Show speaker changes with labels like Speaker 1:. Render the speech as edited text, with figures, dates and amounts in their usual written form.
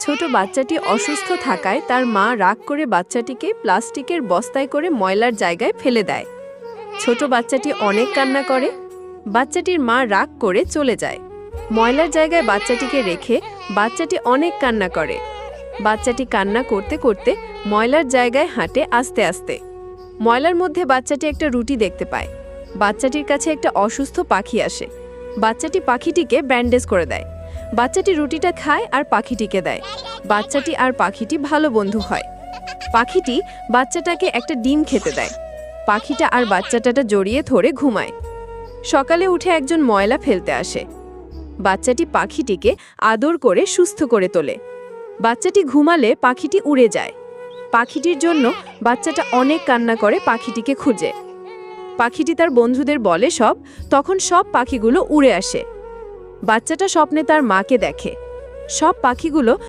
Speaker 1: ছোট বাচ্চাটি অসুস্থ থাকায় তার মা রাগ করে বাচ্চাটিকে প্লাস্টিকের বস্তায় করে ময়লার জায়গায় ফেলে দেয়। ছোট বাচ্চাটি অনেক কান্না করে। বাচ্চাটির মা রাগ করে চলে যায়। ময়লার জায়গায় বাচ্চাটিকে রেখে বাচ্চাটি অনেক কান্না করে। বাচ্চাটি কান্না করতে করতে ময়লার জায়গায় হাঁটে আস্তে আস্তে। ময়লার মধ্যে বাচ্চাটি একটা রুটি দেখতে পায়। বাচ্চাটির কাছে একটা অসুস্থ পাখি আসে। বাচ্চাটি পাখিটিকে ব্যান্ডেজ করে দেয়। বাচ্চাটি রুটিটা খায় আর পাখিটিকে দেয়। বাচ্চাটি আর পাখিটি ভালো বন্ধু হয়। পাখিটি বাচ্চাটাকে একটা ডিম খেতে দেয়। পাখিটা আর বাচ্চাটাটা জড়িয়ে ধরে ঘুমায়। সকালে উঠে একজন ময়লা ফেলতে আসে। বাচ্চাটি পাখিটিকে আদর করে সুস্থ করে তোলে। বাচ্চাটি ঘুমালে পাখিটি উড়ে যায়। পাখিটির জন্য বাচ্চাটা অনেক কান্না করে পাখিটিকে খুঁজে। পাখিটি তার বন্ধুদের বলে তখন সব পাখিগুলো উড়ে আসে। বাচ্চাটা স্বপ্নে তার মাকে দেখে। সব পাখিগুলো